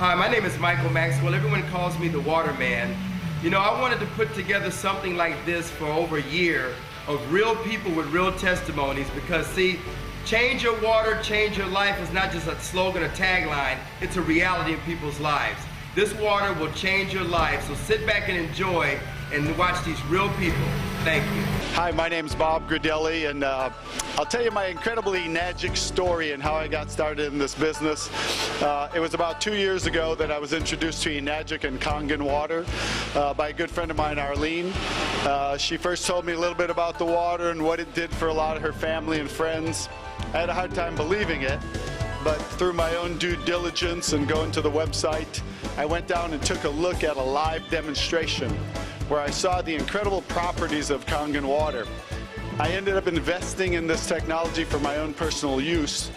Hi, my name is Michael Maxwell. Everyone calls me the Water Man. You know, I wanted to put together something like this for over a year of real people with real testimonies because, see, change your water, change your life is not just a slogan or tagline, it's a reality in people's lives. This water will change your life, so sit back and enjoy and watch these real people. Thank you. Hi, my name's Bob Gridelli, and I'll tell you my incredibly Enagic story and how I got started in this business. It was about 2 years ago that I was introduced to Enagic and Kangen Water by a good friend of mine, Arlene. She first told me a little bit about the water and what it did for a lot of her family and friends. I had a hard time believing it, but through my own due diligence and going to the website, I went down and took a look at a live demonstration where I saw the incredible properties of Kangen water. I ended up investing in this technology for my own personal use,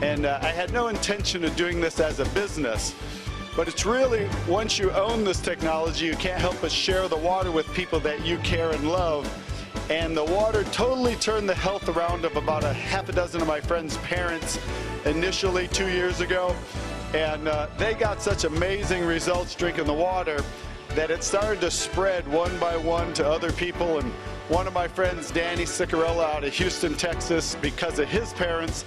and I had no intention of doing this as a business. But it's really, once you own this technology, you can't help but share the water with people that you care and love. And the water totally turned the health around of about a half a dozen of my friends' parents initially 2 years ago. And they got such amazing results drinking the water that it started to spread one by one to other people. And one of my friends, Danny Sicarella out of Houston, Texas, because of his parents,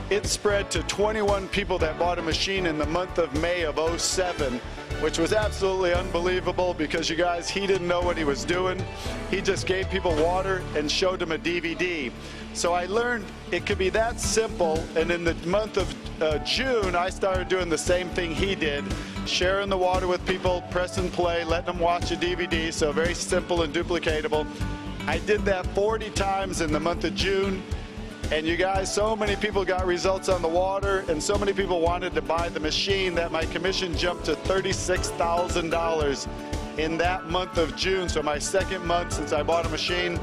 it spread to 21 people that bought a machine in the month of May of '07, which was absolutely unbelievable because, you guys, he didn't know what he was doing. He just gave people water and showed them a DVD. So I learned it could be that simple, and in the month of June, I started doing the same thing he did, sharing the water with people, press and play, letting them watch a DVD, so very simple and duplicatable. I did that 40 times in the month of June. And you guys, so many people got results on the water, and so many people wanted to buy the machine that my commission jumped to $36,000 in that month of June. So my second month since I bought a machine.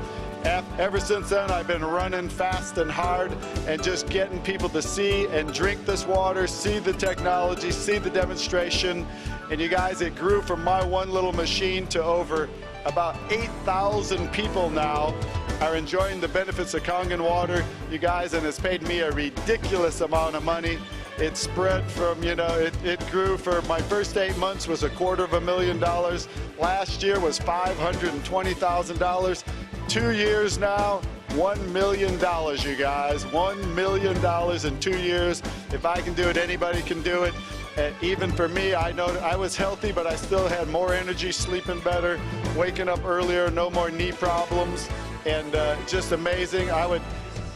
Ever since then, I've been running fast and hard and just getting people to see and drink this water, see the technology, see the demonstration. And you guys, it grew from my one little machine to over about 8,000 people now are enjoying the benefits of Kangen water, you guys, and it's paid me a ridiculous amount of money. It spread from, you know, it grew for my first 8 months was $250,000. Last year was $520,000. 2 years now, $1 million, you guys. $1 million in 2 years. If I can do it, anybody can do it. And even for me, I know I was healthy, but I still had more energy, sleeping better, waking up earlier, no more knee problems, and just amazing. I would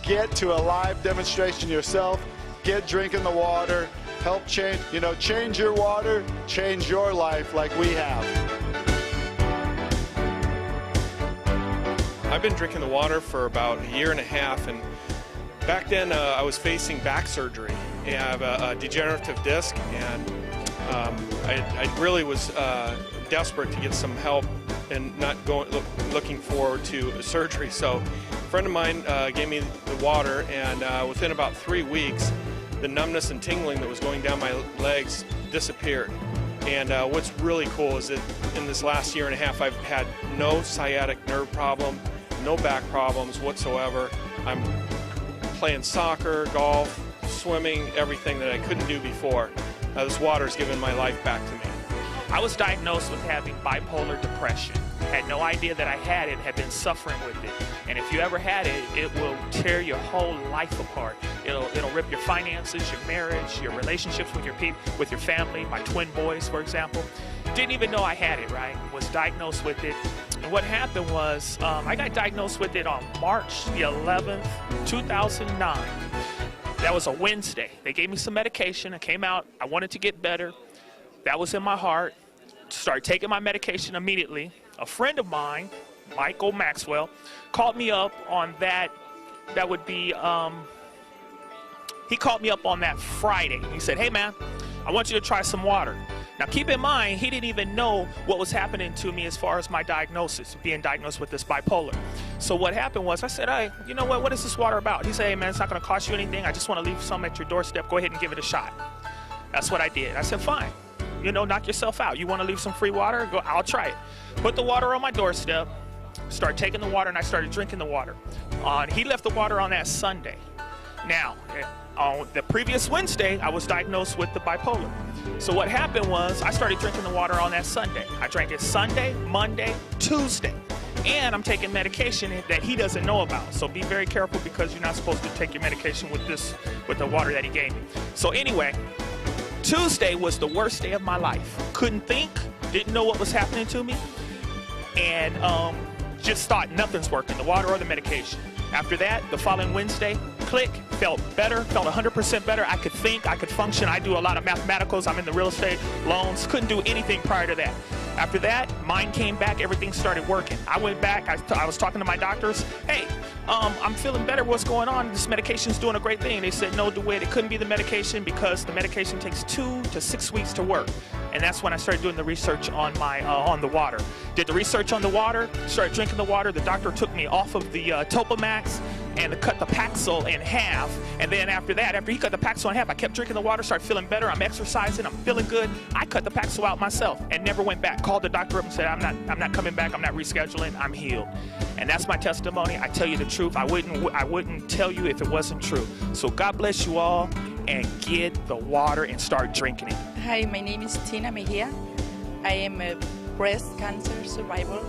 get to a live demonstration yourself, get drinking the water, help change, you know, change your water, change your life like we have. I've been drinking the water for about a year and a half, and back then I was facing back surgery. I have a degenerative disc, and I really was desperate to get some help and not looking forward to surgery. So a friend of mine gave me the water, and within about 3 weeks, the numbness and tingling that was going down my legs disappeared. And what's really cool is that in this last year and a half, I've had no sciatic nerve problem, no back problems whatsoever. I'm playing soccer, golf, swimming, everything that I couldn't do before. This water's given my life back to me. I was diagnosed with having bipolar depression. Had no idea that I had it, had been suffering with it. And if you ever had it, it will tear your whole life apart. It'll rip your finances, your marriage, your relationships with your people, with your family. My twin boys, for example. Didn't even know I had it, right? Was diagnosed with it. And what happened was, I got diagnosed with it on March the 11th, 2009. That was a Wednesday. They gave me some medication. I came out. I wanted to get better. That was in my heart. Started taking my medication immediately. A friend of mine, Michael Maxwell, called me up on that. That would be, he called me up on that Friday. He said, hey man, I want you to try some water. Now keep in mind, he didn't even know what was happening to me as far as my diagnosis, being diagnosed with this bipolar. So what happened was, I said, hey, you know what is this water about? He said, hey man, it's not gonna cost you anything. I just wanna leave some at your doorstep. Go ahead and give it a shot. That's what I did. I said, fine. You know, knock yourself out. You wanna leave some free water? Go, I'll try it. Put the water on my doorstep, started taking the water, and I started drinking the water. He left the water on that Sunday. Now, on the previous Wednesday, I was diagnosed with the bipolar. So what happened was I started drinking the water on that Sunday. I drank it Sunday, Monday, Tuesday. And I'm taking medication that he doesn't know about. So be very careful, because you're not supposed to take your medication with the water that he gave me. So anyway, Tuesday was the worst day of my life. Couldn't think, didn't know what was happening to me, and just thought nothing's working, the water or the medication. After that, the following Wednesday, click, felt better, felt 100% better. I could think, I could function. I do a lot of mathematicals. I'm in the real estate, loans. Couldn't do anything prior to that. After that, mine came back, everything started working. I went back, I was talking to my doctors. Hey, I'm feeling better, what's going on? This medication's doing a great thing. They said, no, DeWitt, it couldn't be the medication, because the medication takes 2 to 6 weeks to work. And that's when I started doing the research on on the water. Did the research on the water, started drinking the water. The doctor took me off of the Topamax and cut the Paxil in half. And then after that, after he cut the Paxil in half, I kept drinking the water, started feeling better. I'm exercising, I'm feeling good. I cut the Paxil out myself and never went back. Called the doctor up and said, I'm not coming back, I'm not rescheduling, I'm healed. And that's my testimony. I tell you the truth. I wouldn't tell you if it wasn't true. So God bless you all, and get the water and start drinking it. Hi, my name is Tina Mejia. I am a breast cancer survivor.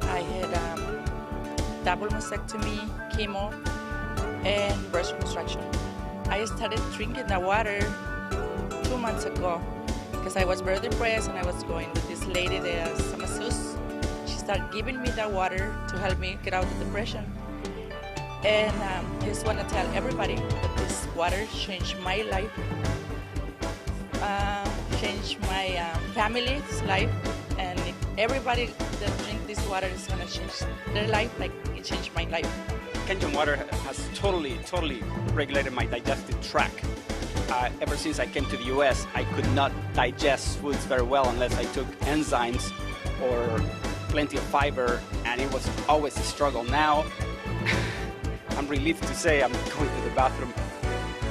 I had double mastectomy, chemo, and breast reconstruction. I started drinking the water 2 months ago because I was very depressed, and I was going with this lady, the masseuse. She started giving me the water to help me get out of depression. And I just want to tell everybody that this water changed my life, changed my family's life, and if everybody that drink this water is going to change their life like it changed my life. Kangen water has totally regulated my digestive tract. Ever since I came to the US, I could not digest foods very well unless I took enzymes or plenty of fiber, and it was always a struggle. Now, I'm relieved to say I'm going to the bathroom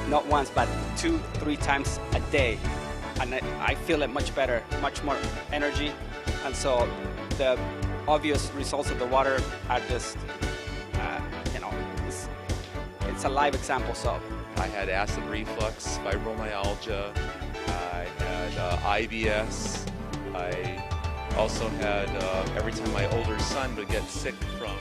not once, but 2-3 times a day. And I feel it much better, much more energy. And so the obvious results of the water are just, it's a live example. So I had acid reflux, fibromyalgia, I had IBS, I also had, every time my older son would get sick from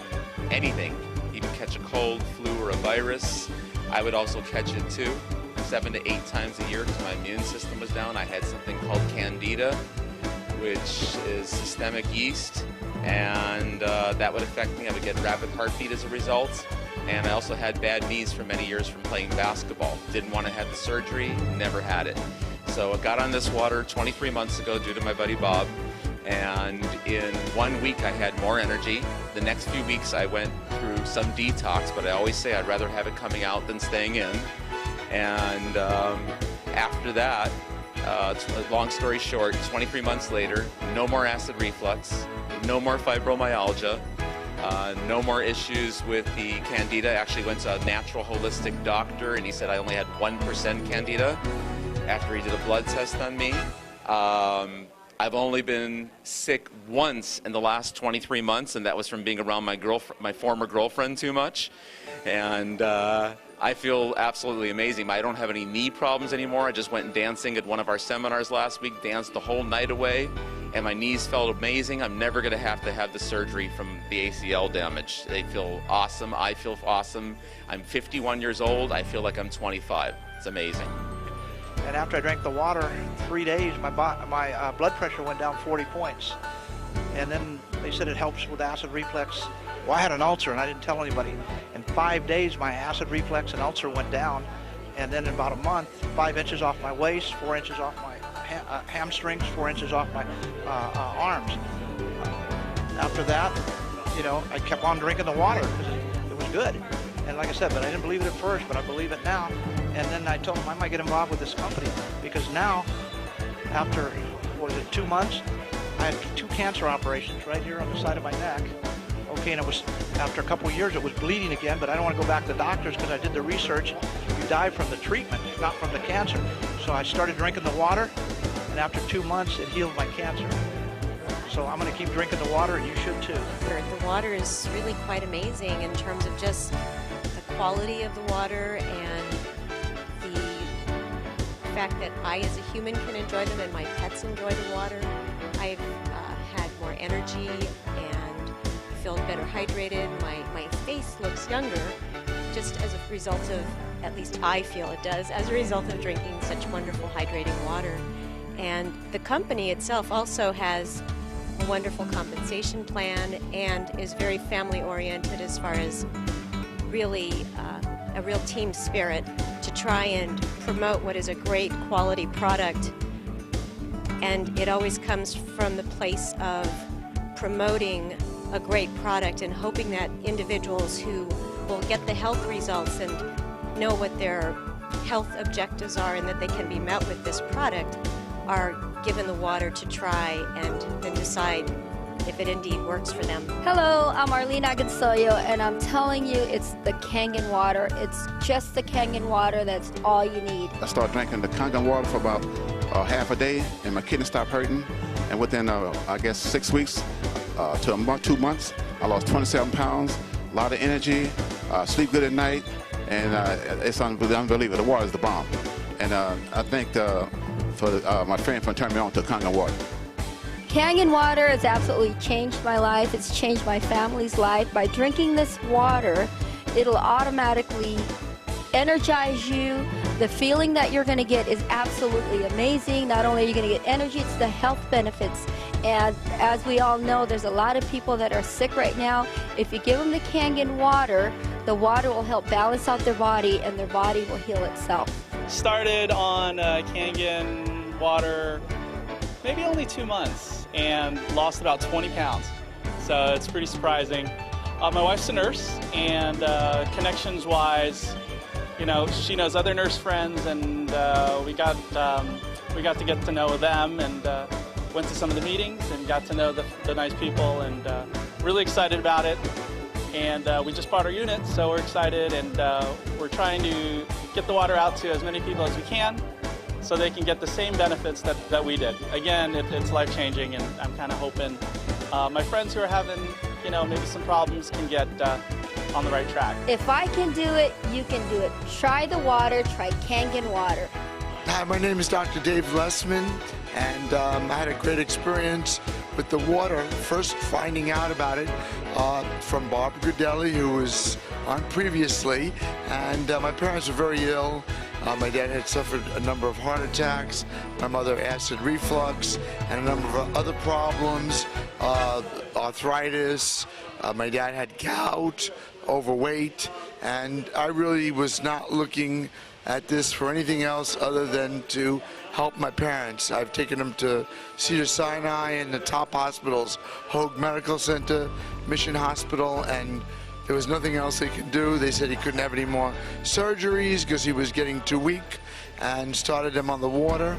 anything, even catch a cold, flu, or a virus, I would also catch it too, 7 to 8 times a year, because my immune system was down. I had something called Candida, which is systemic yeast, and that would affect me. I would get rapid heartbeat as a result, and I also had bad knees for many years from playing basketball. Didn't want to have the surgery, never had it. So I got on this water 23 months ago due to my buddy Bob, and in 1 week I had more energy. The next few weeks I went through some detox, but I always say I'd rather have it coming out than staying in. And after that, long story short, 23 months later, no more acid reflux, no more fibromyalgia, no more issues with the Candida. I actually went to a natural holistic doctor, and he said I only had 1% Candida after he did a blood test on me. I've only been sick once in the last 23 months, and that was from being around my former girlfriend too much. And I feel absolutely amazing. I don't have any knee problems anymore. I just went dancing at one of our seminars last week, danced the whole night away, and my knees felt amazing. I'm never going to have the surgery from the ACL damage. They feel awesome. I feel awesome. I'm 51 years old. I feel like I'm 25. It's amazing. And after I drank the water, 3 days, my blood pressure went down 40 points. And then they said it helps with acid reflux. Well, I had an ulcer, and I didn't tell anybody. In 5 days, my acid reflux and ulcer went down. And then in about a month, 5 inches off my waist, 4 inches off my hamstrings, 4 inches off my arms. After that, I kept on drinking the water because it was good. And like I said, but I didn't believe it at first, but I believe it now. And then I told them I might get involved with this company, because now, after, 2 months, I had 2 cancer operations right here on the side of my neck. Okay, and it was, after a couple of years, it was bleeding again, but I don't want to go back to the doctors because I did the research. You die from the treatment, not from the cancer. So I started drinking the water, and after 2 months, it healed my cancer. So I'm going to keep drinking the water, and you should too. The water is really quite amazing in terms of just the quality of the water and the fact that I as a human can enjoy them and my pets enjoy the water. I've had more energy and feel better hydrated. My face looks younger just as a result of, at least I feel it does, as a result of drinking such wonderful hydrating water. And the company itself also has a wonderful compensation plan and is very family oriented as far as really a real team spirit to try and promote what is a great quality product. And it always comes from the place of promoting a great product and hoping that individuals who will get the health results and know what their health objectives are and that they can be met with this product are given the water to try and then decide if it indeed works for them. Hello, I'm Arlene Agonsoyo, and I'm telling you, it's the Kangen water. It's just the Kangen water. That's all you need. I started drinking the Kangen water for about half a day, and my kidneys stopped hurting. And within, I guess, 6 weeks to a month, 2 months, I lost 27 pounds, a lot of energy, sleep good at night, and it's unbelievable. The water is the bomb. And I think for my friend for turning me on to Kangen water. Kangen water has absolutely changed my life. It's changed my family's life. By drinking this water, it'll automatically energize you. The feeling that you're going to get is absolutely amazing. Not only are you going to get energy, it's the health benefits. And as we all know, there's a lot of people that are sick right now. If you give them the Kangen water, the water will help balance out their body and their body will heal itself. Started on Kangen water maybe only 2 months and lost about 20 pounds. So it's pretty surprising. My wife's a nurse, and connections-wise, you know, she knows other nurse friends, and we got to get to know them, and went to some of the meetings and got to know the nice people, and really excited about it. And we just bought our unit, so we're excited, and we're trying to get the water out to as many people as we can, so they can get the same benefits that we did. Again, it's life-changing, and I'm kind of hoping my friends who are having, you know, maybe some problems can get on the right track. If I can do it, you can do it. Try the water, try Kangen water. Hi, my name is Dr. Dave Lessman, and I had a great experience with the water, first finding out about it from Barbara Grudelli, who was on previously, and my parents were very ill. My dad had suffered a number of heart attacks, my mother acid reflux, and a number of other problems, arthritis. My dad had gout, overweight, and I really was not looking at this for anything else other than to help my parents. I've taken them to Cedars-Sinai and the top hospitals, Hoag Medical Center, Mission Hospital, and there was nothing else they could do. They said he couldn't have any more surgeries because he was getting too weak, and started him on the water.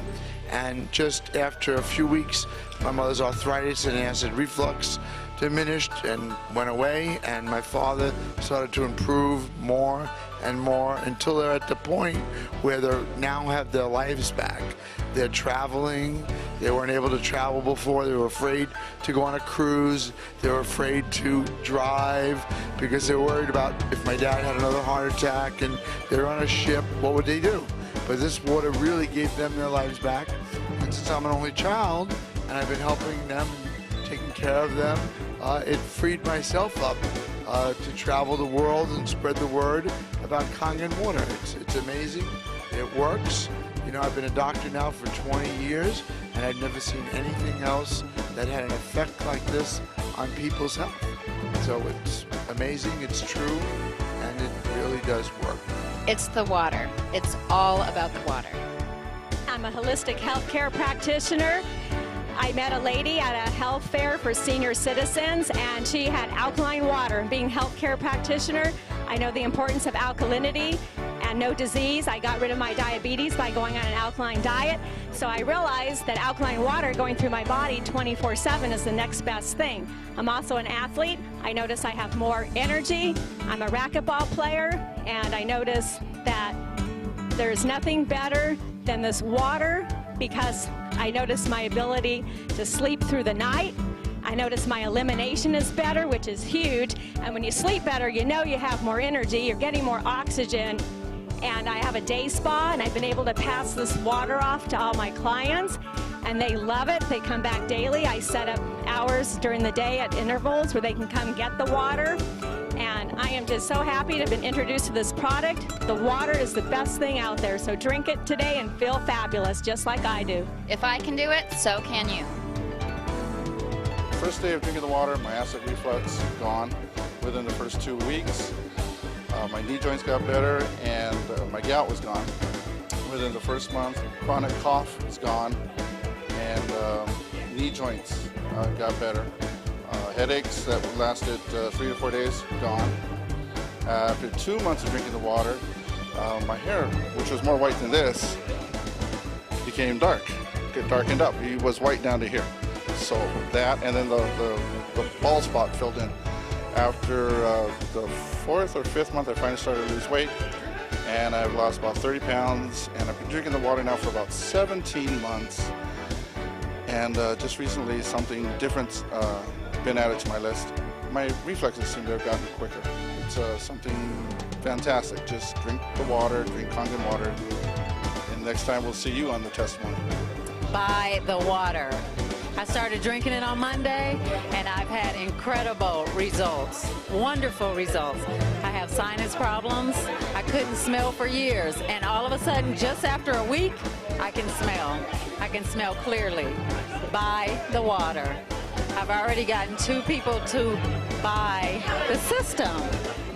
And just after a few weeks, my mother's arthritis and acid reflux diminished and went away, and my father started to improve more and more until they're at the point where they now have their lives back. They're traveling. They weren't able to travel before. They were afraid to go on a cruise. They were afraid to drive because they were worried about if my dad had another heart attack and they're on a ship, what would they do? But this water really gave them their lives back. And since I'm an only child and I've been helping them and taking care of them, it freed myself up to travel the world and spread the word about Kangen water. It's amazing. It works. You know, I've been a doctor now for 20 years, and I've never seen anything else that had an effect like this on people's health. So it's amazing, it's true, and it really does work. It's the water. It's all about the water. I'm a holistic healthcare practitioner. I met a lady at a health fair for senior citizens, and she had alkaline water. Being a healthcare practitioner, I know the importance of alkalinity and no disease. I got rid of my diabetes by going on an alkaline diet. So I realized that alkaline water going through my body 24/7 is the next best thing. I'm also an athlete. I notice I have more energy. I'm a racquetball player, and I notice that there's nothing better than this water, because I notice my ability to sleep through the night. I notice my elimination is better, which is huge. And when you sleep better, you know you have more energy, you're getting more oxygen. And I have a day spa, and I've been able to pass this water off to all my clients, and they love it. They come back daily. I set up hours during the day at intervals where they can come get the water. And I am just so happy to have been introduced to this product. The water is the best thing out there, so drink it today and feel fabulous, just like I do. If I can do it, so can you. First day of drinking the water, my acid reflux gone within the first 2 weeks. My knee joints got better, and my gout was gone within the first month. Chronic cough is gone, and knee joints got better. Headaches that lasted 3 to 4 days, gone. After 2 months of drinking the water, my hair, which was more white than this, became dark. It darkened up. It was white down to here. So that, and then the bald spot filled in. After the 4th or 5th month, I finally started to lose weight, and I've lost about 30 pounds, and I've been drinking the water now for about 17 months. And just recently, something different's been added to my list. My reflexes seem to have gotten quicker. It's something fantastic. Just drink the water, drink Kangen water, and next time we'll see you on the testimony. Buy the water. I started drinking it on Monday, and I've had incredible results, wonderful results. I have sinus problems. I couldn't smell for years, and all of a sudden, just after a week, I can smell. I can smell clearly. Buy the water. I've already gotten 2 people to buy the system.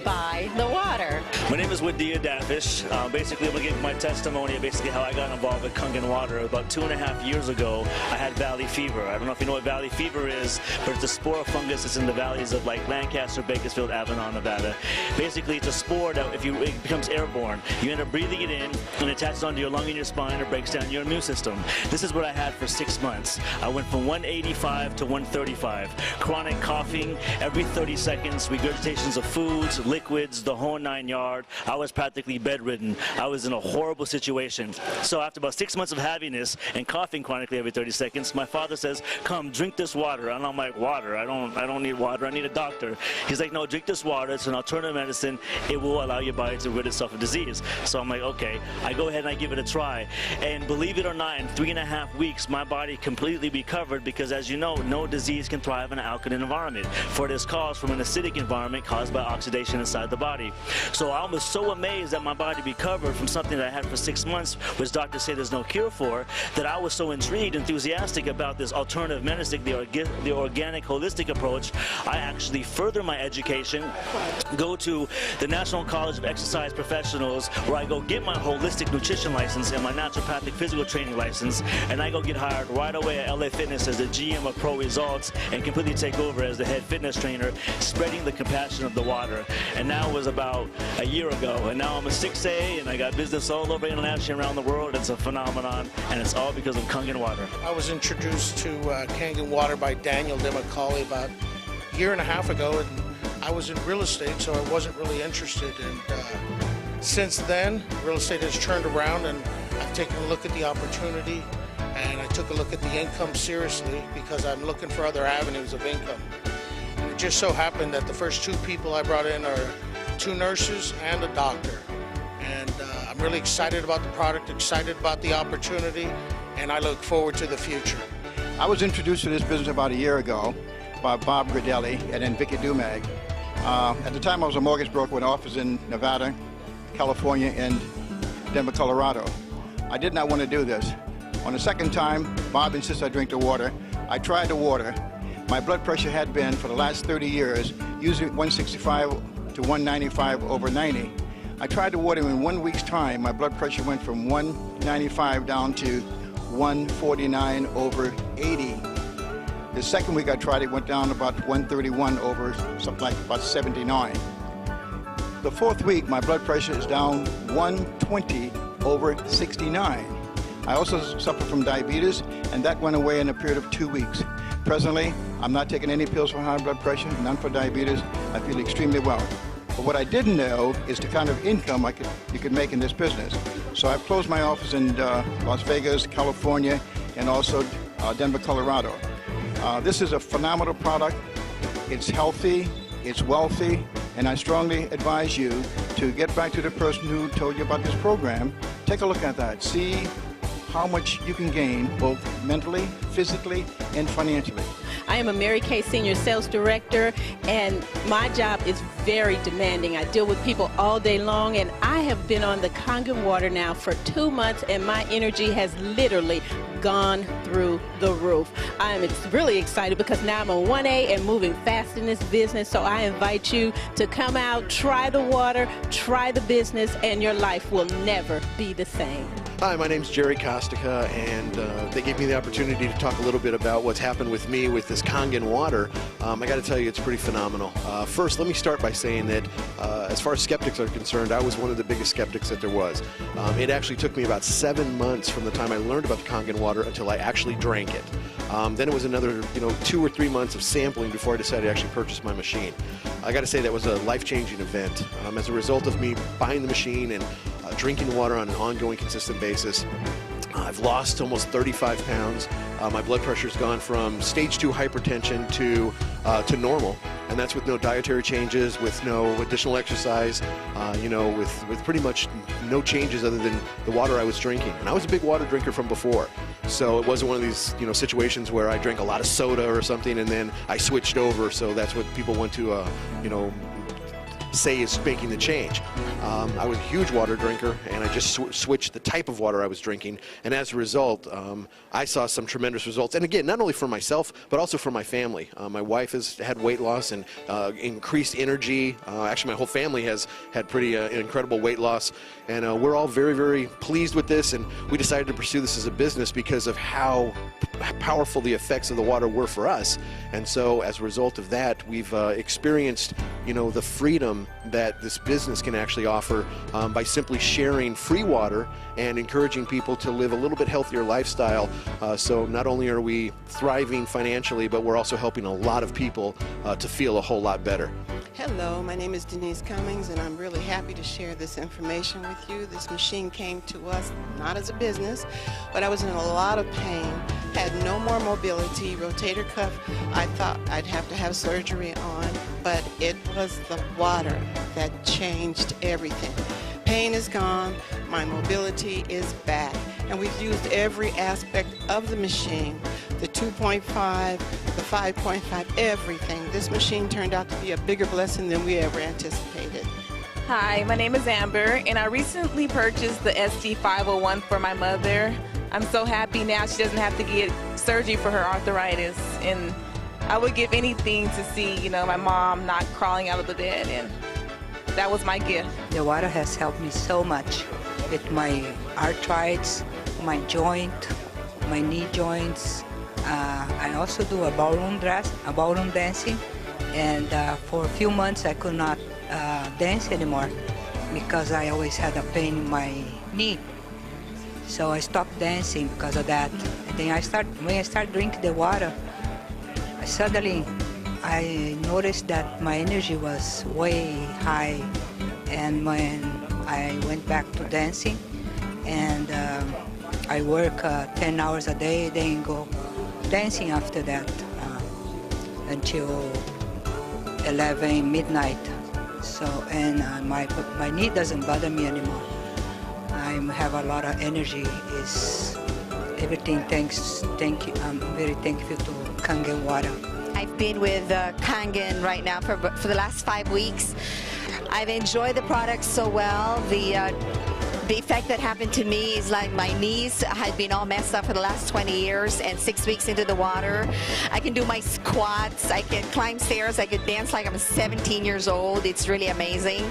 Buy the water. My name is Wadia Dafish. Basically, I'm going to give my testimony of basically how I got involved with Kangen Water. About 2.5 years ago, I had valley fever. I don't know if you know what valley fever is, but it's a spore fungus that's in the valleys of like Lancaster, Bakersfield, Avalon, Nevada. Basically, it's a spore that it becomes airborne. You end up breathing it in, and it attaches onto your lung and your spine, or breaks down your immune system. This is what I had for 6 months. I went from 185 to 135. Chronic coughing every 30 seconds, regurgitations of foods, liquids, the whole 9 yards. I was practically bedridden. I was in a horrible situation. So after about 6 months of having this and coughing chronically every 30 seconds, my father says, "Come, drink this water." And I'm like, "Water? I don't need water. I need a doctor." He's like, "No, drink this water. It's an alternative medicine. It will allow your body to rid itself of disease." So I'm like, okay. I go ahead and I give it a try. And believe it or not, in 3.5 weeks, my body completely recovered, because as you know, no disease can thrive in an alkaline environment. For this cause from an acidic environment caused by oxidation inside the body. So I was so amazed that my body recovered from something that I had for 6 months, which doctors say there's no cure for, that I was so intrigued, enthusiastic about this alternative medicine, the organic, holistic approach. I actually further my education, go to the National College of Exercise Professionals, where I go get my holistic nutrition license and my naturopathic physical training license, and I go get hired right away at LA Fitness as the GM of Pro Results and completely take over as the head fitness trainer, spreading the compassion of the water. And now it was about a year ago, and now I'm a 6A, and I got business all over internationally around the world. It's a phenomenon, and it's all because of Kangen Water. I was introduced to Kangen Water by Daniel DeMacaulay about a year and a half ago, and I was in real estate, so I wasn't really interested. And since then, real estate has turned around, and I've taken a look at the opportunity, and I took a look at the income seriously, because I'm looking for other avenues of income. And it just so happened that the first 2 people I brought in are 2 nurses and a doctor. And I'm really excited about the product, excited about the opportunity, and I look forward to the future. I was introduced to this business about a year ago by Bob Gradelli and then Vicky Dumag. At the time, I was a mortgage broker with an office in Nevada, California, and Denver, Colorado. I did not want to do this. On the second time, Bob insisted I drink the water. I tried the water. My blood pressure had been, for the last 30 years, usually 165 to 195 over 90. I tried the water, and in 1 week's time, my blood pressure went from 195 down to 149 over 80. The second week I tried it, went down about 131 over something like about 79. The fourth week, my blood pressure is down 120 over 69. I also suffer from diabetes, and that went away in a period of 2 weeks. Presently, I'm not taking any pills for high blood pressure, none for diabetes. I feel extremely well. But what I didn't know is the kind of income you could make in this business. So I've closed my office in Las Vegas, California, and also Denver, Colorado. This is a phenomenal product. It's healthy, it's wealthy, and I strongly advise you to get back to the person who told you about this program. Take a look at that. See how much you can gain both mentally, physically, and financially. I am a Mary Kay Senior Sales Director, and my job is very demanding. I deal with people all day long, and I have been on the Kangen Water now for 2 months, and my energy has literally gone through the roof. I am really excited because now I'm on 1A and moving fast in this business, so I invite you to come out, try the water, try the business, and your life will never be the same. Hi, my name's Jerry Kostica, and they gave me the opportunity to talk a little bit about what's happened with me with this Kangen water. I got to tell you, it's pretty phenomenal. First, let me start by saying that as far as skeptics are concerned, I was one of the biggest skeptics that there was. It actually took me about 7 months from the time I learned about the Kangen water until I actually drank it. Then it was another 2 or 3 months of sampling before I decided to actually purchase my machine. I got to say that was a life-changing event. As a result of me buying the machine and drinking the water on an ongoing, consistent basis, I've lost almost 35 pounds. My blood pressure's gone from stage 2 hypertension to normal, and that's with no dietary changes, with no additional exercise, with pretty much no changes other than the water I was drinking. And I was a big water drinker from before, so it wasn't one of these situations where I drank a lot of soda or something and then I switched over. So that's what people want to say is making the change. I was a huge water drinker, and I just switched the type of water I was drinking, and as a result, I saw some tremendous results. And again, not only for myself, but also for my family. My wife has had weight loss and increased energy. Actually, my whole family has had pretty incredible weight loss, and we're all very, very pleased with this, and we decided to pursue this as a business because of how powerful the effects of the water were for us. And so as a result of that, we've experienced the freedom that this business can actually offer by simply sharing free water and encouraging people to live a little bit healthier lifestyle. So not only are we thriving financially, but we're also helping a lot of people to feel a whole lot better. Hello, my name is Denise Cummings, and I'm really happy to share this information with you. This machine came to us not as a business, but I was in a lot of pain, had no more mobility, rotator cuff. I thought I'd have to have surgery on, but it was the water that changed everything. Pain is gone, my mobility is back, and we've used every aspect of the machine, the 2.5, the 5.5, everything. This machine turned out to be a bigger blessing than we ever anticipated. Hi, my name is Amber, and I recently purchased the SD501 for my mother. I'm so happy now she doesn't have to get surgery for her arthritis, and I would give anything to see, my mom not crawling out of the bed, and that was my gift. The water has helped me so much with my arthritis, my joint, my knee joints. I also do a ballroom dancing, and for a few months I could not dance anymore because I always had a pain in my knee. So I stopped dancing because of that. And then when I started drinking the water, suddenly I noticed that my energy was way high, and when I went back to dancing, and I work 10 hours a day, then go dancing after that until 11 midnight. So, and my knee doesn't bother me anymore. I have a lot of energy. Is everything. Thank you. I'm very thankful to Kangen Water. I've been with Kangen right now for the last 5 weeks. I've enjoyed the product so well. The effect that happened to me is like my knees had been all messed up for the last 20 years, and 6 weeks into the water, I can do my squats, I can climb stairs, I could dance like I'm 17 years old. It's really amazing.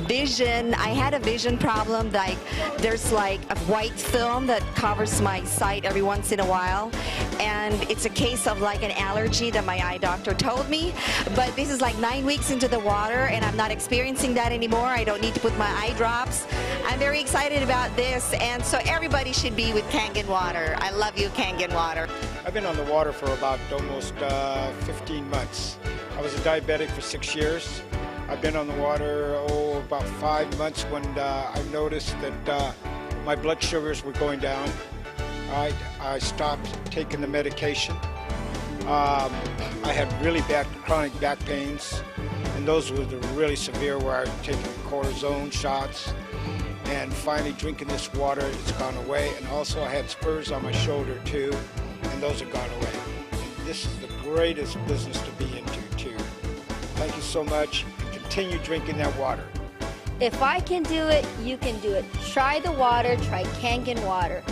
Vision, I had a vision problem, like there's like a white film that covers my sight every once in a while, and it's a case of like an allergy that my eye doctor told me, but this is like 9 weeks into the water and I'm not experiencing that anymore. I don't need to put my eye drops. I'm very excited about this, and so everybody should be with Kangen Water. I love you, Kangen Water. I've been on the water for about almost 15 months. I was a diabetic for 6 years. I've been on the water, about 5 months when I noticed that my blood sugars were going down. I stopped taking the medication, I had really bad chronic back pains, and those were the really severe where I'd taken cortisone shots. And finally drinking this water, it's gone away. And also I had spurs on my shoulder too, and those have gone away. And this is the greatest business to be into too. Thank you so much, and continue drinking that water. If I can do it, you can do it. Try the water, try Kangen Water.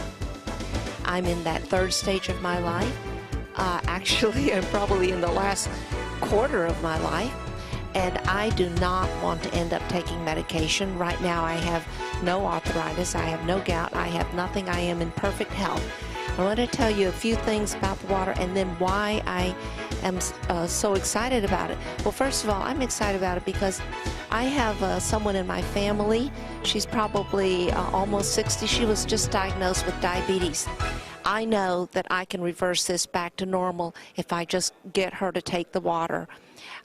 I'm in that third stage of my life. Actually, I'm probably in the last quarter of my life, and I do not want to end up taking medication. Right now, I have no arthritis, I have no gout, I have nothing. I am in perfect health. I want to tell you a few things about the water and then why I am so excited about it. Well, first of all, I'm excited about it because I have someone in my family. She's probably almost 60. She was just diagnosed with diabetes. I know that I can reverse this back to normal if I just get her to take the water.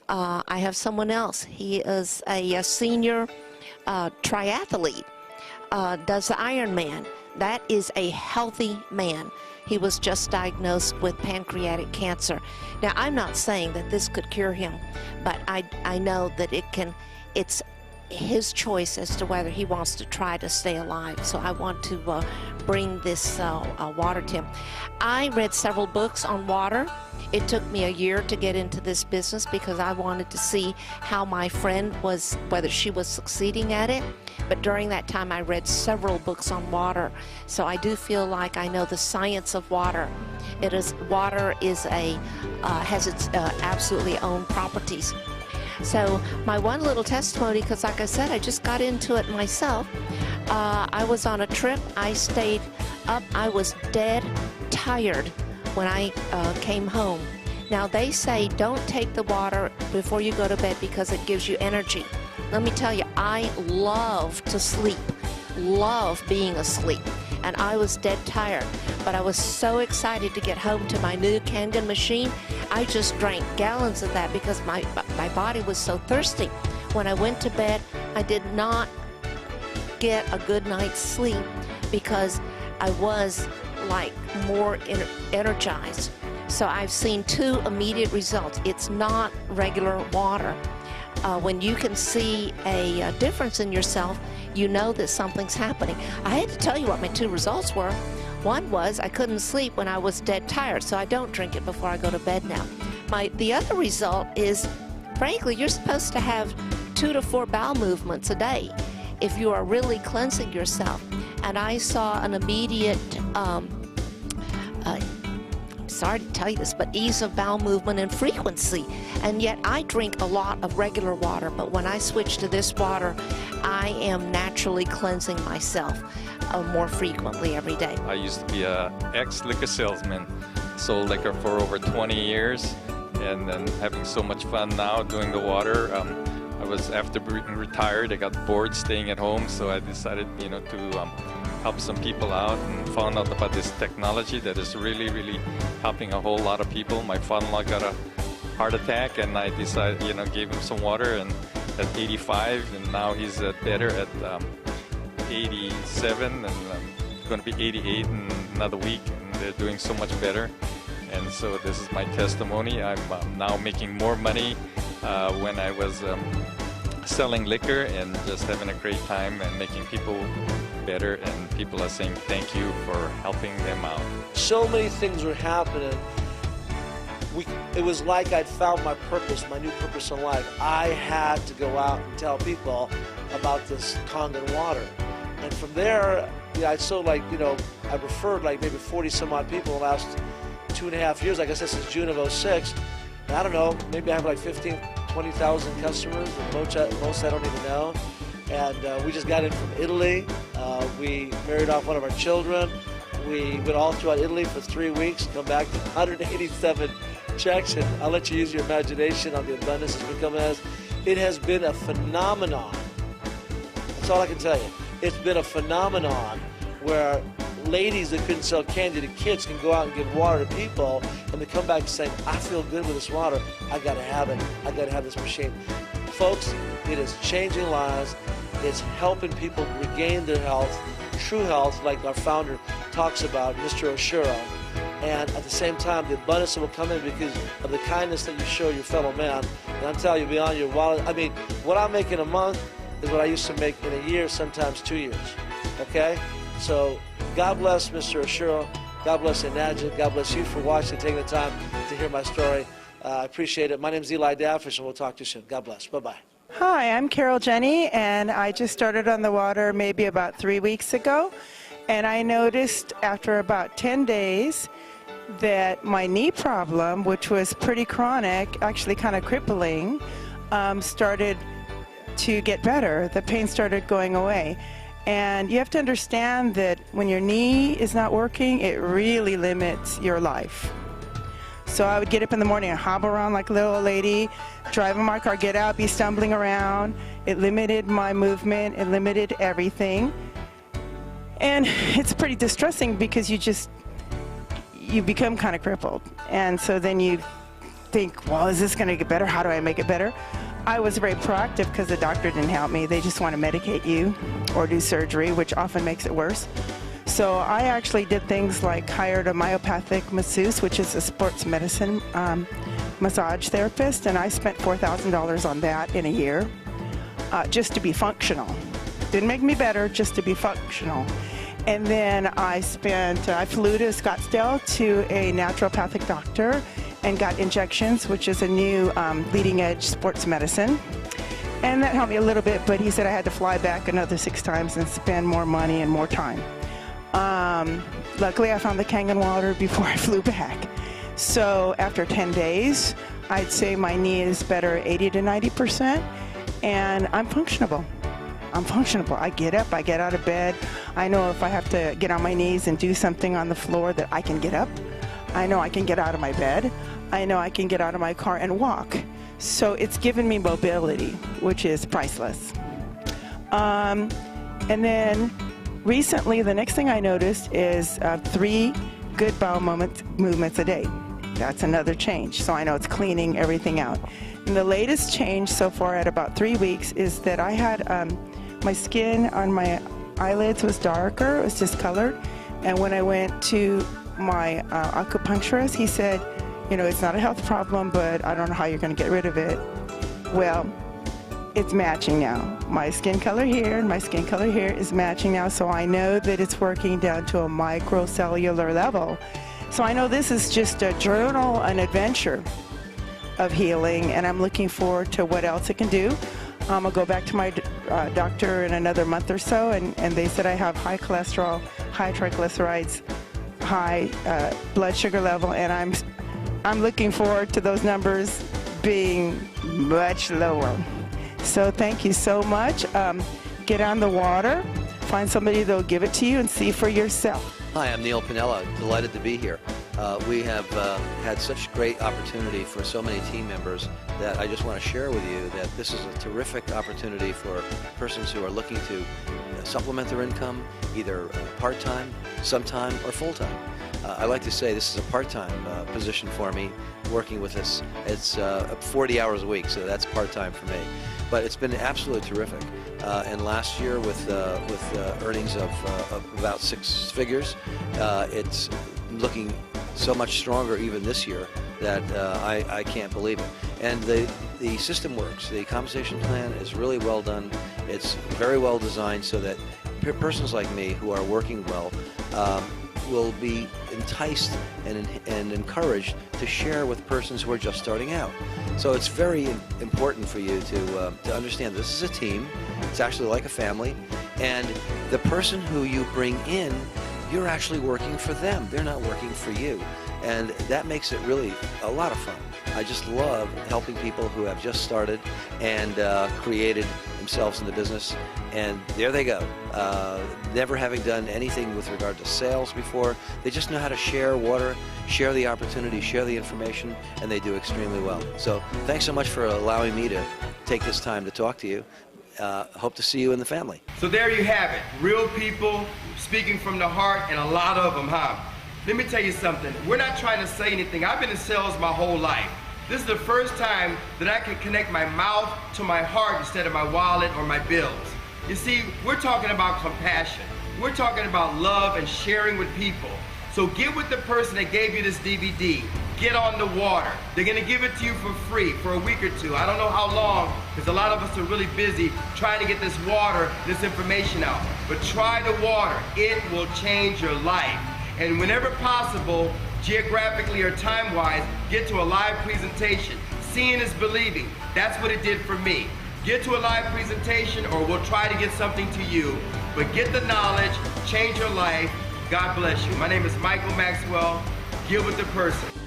I have someone else. He is a senior triathlete, does the Ironman. That is a healthy man. He was just diagnosed with pancreatic cancer. Now, I'm not saying that this could cure him, but I know that it's his choice as to whether he wants to try to stay alive. So I want to bring this water to him. I read several books on water. It took me a year to get into this business because I wanted to see how my friend was, whether she was succeeding at it. But during that time, I read several books on water. So I do feel like I know the science of water. Water is has its absolutely own properties. So my one little testimony, because like I said, I just got into it myself. I was on a trip. I stayed up. I was dead tired when I came home. Now they say don't take the water before you go to bed because it gives you energy. Let me tell you, I love to sleep, love being asleep, and I was dead tired. But I was so excited to get home to my new Kangen machine. I just drank gallons of that because my body was so thirsty. When I went to bed, I did not get a good night's sleep because I was like more energized. So I've seen two immediate results. It's not regular water. When you can see a difference in yourself, you know that something's happening. I had to tell you what my two results were. One was I couldn't sleep when I was dead tired, so I don't drink it before I go to bed now. The other result is, frankly, you're supposed to have 2 to 4 bowel movements a day if you are really cleansing yourself. And I saw an immediate, sorry to tell you this, but ease of bowel movement and frequency. And yet I drink a lot of regular water, but when I switch to this water, I am naturally cleansing myself more frequently every day. I used to be an ex-liquor salesman, sold liquor for over 20 years, and then having so much fun now doing the water. After being retired, I got bored staying at home, so I decided, to help some people out and found out about this technology that is really, really helping a whole lot of people. My father-in-law got a heart attack, and I decided, gave him some water, and at 85, and now he's better at 87, and going to be 88 in another week, and they're doing so much better. And so this is my testimony. I'm now making more money when I was selling liquor and just having a great time and making people better, and people are saying thank you for helping them out. So many things were happening. It was like I'd found my purpose, my new purpose in life. I had to go out and tell people about this Kangen water. And from there, I referred like maybe 40 some odd people in the last 2.5 years. Like I said, since June of 06. And I don't know, maybe I have like 20,000 customers, and most I don't even know. And we just got in from Italy. We married off one of our children. We went all throughout Italy for 3 weeks, come back to 187 checks, and I'll let you use your imagination on the abundance it's become as. It has been a phenomenon. That's all I can tell you. It's been a phenomenon where ladies that couldn't sell candy to kids can go out and give water to people, and they come back saying, I feel good with this water. I got to have it. I got to have this machine. Folks, it is changing lives. It's helping people regain their health, true health, like our founder talks about, Mr. Oshiro. and at the same time, the abundance that will come in because of the kindness that you show your fellow man. And I'm telling you, beyond your wallet, I mean, what I make in a month is what I used to make in a year, sometimes 2 years. Okay? So, God bless Mr. Ashuro. God bless Enagic. God bless you for watching and taking the time to hear my story. I appreciate it. My name is Eli Dafish, and we'll talk to you soon. God bless. Bye-bye. Hi, I'm Carol Jenny, and I just started on the water maybe about 3 weeks ago. And I noticed after about 10 days that my knee problem, which was pretty chronic, actually kind of crippling, started to get better. The pain started going away. And you have to understand that when your knee is not working, it really limits your life. So I would get up in the morning and hobble around like a little old lady, drive in my car, get out, be stumbling around. It limited my movement. It limited everything. And it's pretty distressing because you become kind of crippled. And so then you think, well, is this going to get better? How do I make it better? I was very proactive because the doctor didn't help me. They just want to medicate you or do surgery, which often makes it worse. So I actually did things like hired a myopathic masseuse, which is a sports medicine massage therapist, and I spent $4,000 on that in a year just to be functional. Didn't make me better, just to be functional. And then I flew to Scottsdale to a naturopathic doctor and got injections, which is a new leading edge sports medicine. And that helped me a little bit, but he said I had to fly back another 6 times and spend more money and more time. Luckily, I found the Kangen water before I flew back. So after 10 days, I'd say my knee is better 80 to 90%, and I'm functionable. I get up, I get out of bed. I know if I have to get on my knees and do something on the floor that I can get up. I know I can get out of my bed. I know I can get out of my car and walk. So it's given me mobility, which is priceless. And then recently, the next thing I noticed is 3 good bowel movements a day. That's another change. So I know it's cleaning everything out. And the latest change so far at about 3 weeks is that I had my skin on my eyelids was darker, it was discolored. And when I went to my acupuncturist, he said, you know, it's not a health problem, but I don't know how you're going to get rid of it. Well, it's matching now. My skin color here and my skin color here is matching now, so I know that it's working down to a microcellular level. So I know this is just a journal, an adventure of healing, and I'm looking forward to what else it can do. I'm going to go back to my doctor in another month or so, and they said I have high cholesterol, high triglycerides, high blood sugar level, and I'm looking forward to those numbers being much lower. So thank you so much. Get on the water, find somebody that'll give it to you, and see for yourself. Hi, I'm Neil Pinella. Delighted to be here. We have had such great opportunity for so many team members that I just want to share with you that this is a terrific opportunity for persons who are looking to supplement their income, either part-time, sometime, or full-time. I like to say this is a part-time position for me, working with this. It's 40 hours a week, so that's part-time for me. But it's been absolutely terrific. And last year, with earnings of about 6 figures, it's looking so much stronger even this year that I can't believe it. And the system works. The compensation plan is really well done. It's very well designed so that persons like me who are working well will be enticed and encouraged to share with persons who are just starting out. So it's very important for you to understand this is a team. It's actually like a family, and the person who you bring in, you're actually working for them. They're not working for you, and that makes it really a lot of fun. I just love helping people who have just started and created themselves in the business, and there they go. Never having done anything with regard to sales before, they just know how to share water, share the opportunity, share the information, and they do extremely well. So thanks so much for allowing me to take this time to talk to you. Hope to see you in the family. So there you have it. Real people speaking from the heart, and a lot of them, huh? Let me tell you something. We're not trying to say anything. I've been in sales my whole life. This is the first time that I can connect my mouth to my heart instead of my wallet or my bills. You see, we're talking about compassion. We're talking about love and sharing with people. So get with the person that gave you this DVD. Get on the water. They're gonna give it to you for free for a week or two. I don't know how long, because a lot of us are really busy trying to get this water, this information out. But try the water. It will change your life. And whenever possible, geographically or time-wise, get to a live presentation. Seeing is believing. That's what it did for me. Get to a live presentation, or we'll try to get something to you. But get the knowledge, change your life. God bless you. My name is Michael Maxwell. Get with the person.